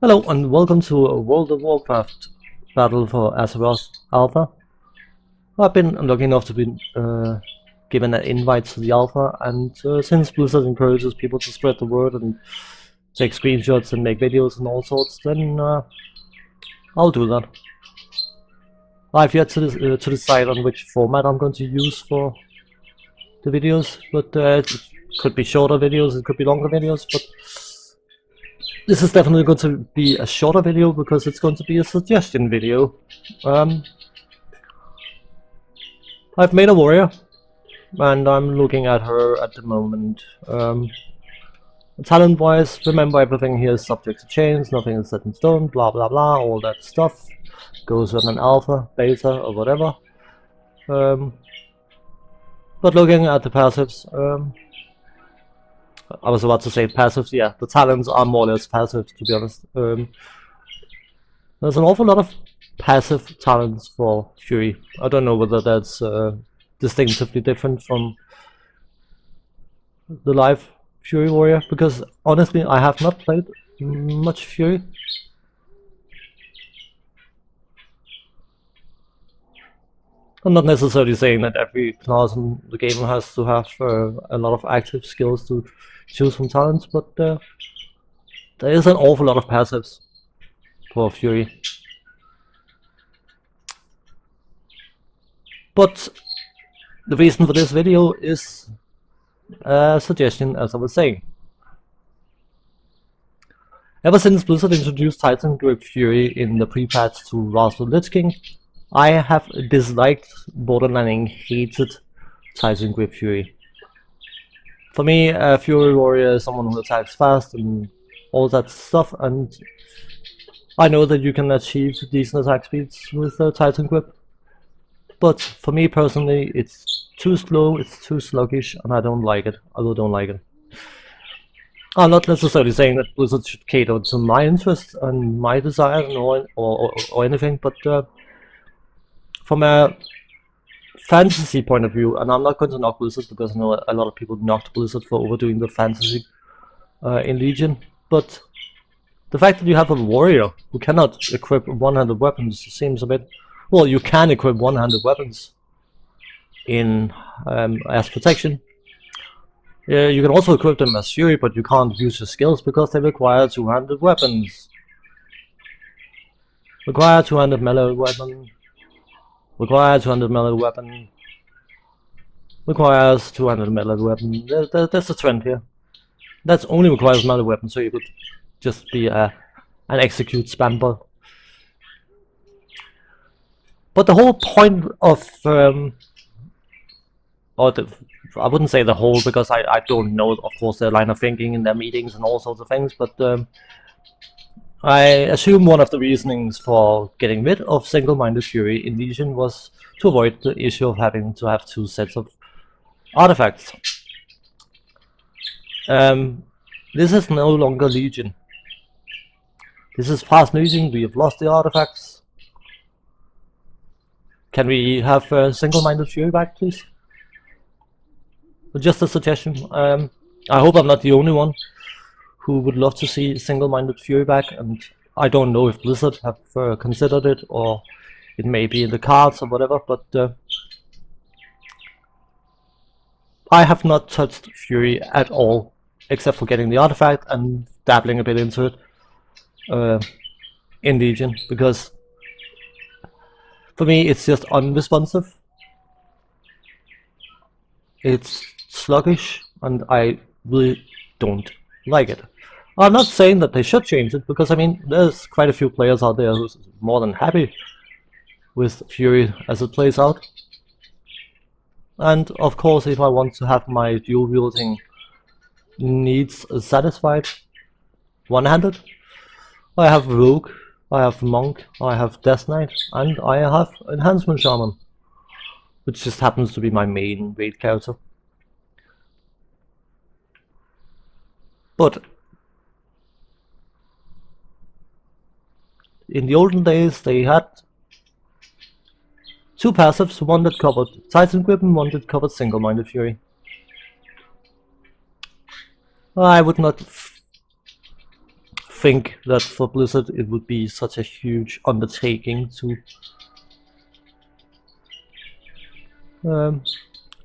Hello and welcome to a World of Warcraft battle for Azeroth Alpha. I've been lucky enough to be given an invite to the Alpha, and since Blizzard encourages people to spread the word and take screenshots and make videos and all sorts, then I'll do that. I've yet to decide on which format I'm going to use for the videos, but it could be shorter videos, it could be longer videos, but this is definitely going to be a shorter video because it's going to be a suggestion video. I've made a warrior and I'm looking at her at the moment. Talent wise, remember everything here is subject to change, nothing is set in stone, blah blah blah, all that stuff goes with an alpha, beta or whatever. But looking at the passives, I was about to say passives, yeah, the talents are more or less passive, to be honest. There's an awful lot of passive talents for Fury. I don't know whether that's distinctively different from the live Fury warrior, because honestly I have not played much Fury. I'm not necessarily saying that every class in the game has to have a lot of active skills to choose from talents, but there is an awful lot of passives for Fury. But the reason for this video is a suggestion, as I was saying. Ever since Blizzard introduced Titangrip Fury in the pre-patch to Wrath of the Lich King, I have disliked, borderlining hated Titangrip Fury. For me, a Fury warrior is someone who attacks fast and all that stuff, and I know that you can achieve decent attack speeds with Titangrip, but for me personally it's too slow, it's too sluggish, and I don't like it. I really don't like it. I'm not necessarily saying that Blizzard should cater to my interests and my desire or anything, but from a fantasy point of view, and I'm not going to knock Blizzard because I know a lot of people knocked Blizzard for overdoing the fantasy in Legion, but the fact that you have a warrior who cannot equip one-handed weapons seems a bit... Well, you can equip one-handed weapons in as protection. You can also equip them as Fury, but you can't use your skills because they require two-handed weapons. Require two-handed melee weapon. Requires 200 melee weapon. Requires 200 melee weapon. There's a trend here. That only requires melee weapon, so you could just be an execute spam bot. But the whole point of I wouldn't say the whole, because I don't know, of course, their line of thinking in their meetings and all sorts of things, but I assume one of the reasonings for getting rid of single-minded Fury in Legion was to avoid the issue of having to have two sets of artifacts. This is no longer Legion. This is past Legion. We have lost the artifacts. Can we have single-minded Fury back, please? Just a suggestion. I hope I'm not the only one who would love to see single-minded Fury back, and I don't know if Blizzard have considered it, or it may be in the cards or whatever, but I have not touched Fury at all, except for getting the artifact and dabbling a bit into it in Legion, because for me it's just unresponsive, it's sluggish, and I really don't like it. I'm not saying that they should change it, because I mean there's quite a few players out there who's more than happy with Fury as it plays out. And of course, if I want to have my dual wielding needs satisfied one-handed, I have Rogue, I have Monk, I have Death Knight, and I have Enhancement Shaman, which just happens to be my main raid character. But in the olden days they had two passives, one that covered Titangrip and one that covered single-minded Fury. I would not think that for Blizzard it would be such a huge undertaking to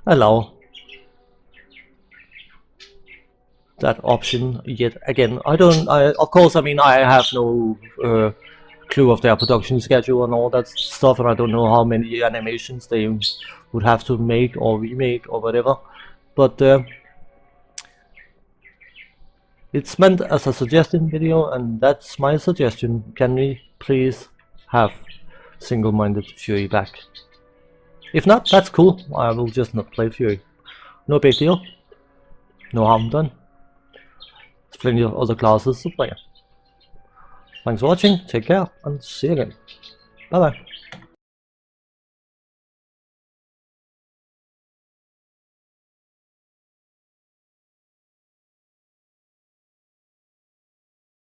allow that option yet again. Of course, I mean, I have no clue of their production schedule and all that stuff, and I don't know how many animations they would have to make or remake or whatever, but it's meant as a suggestion video, and that's my suggestion. Can we please have single-minded Fury back? If not, that's cool. I will just not play Fury. No big deal. No harm done. There's plenty of other classes to play. Thanks for watching, take care, and see you again. Bye bye.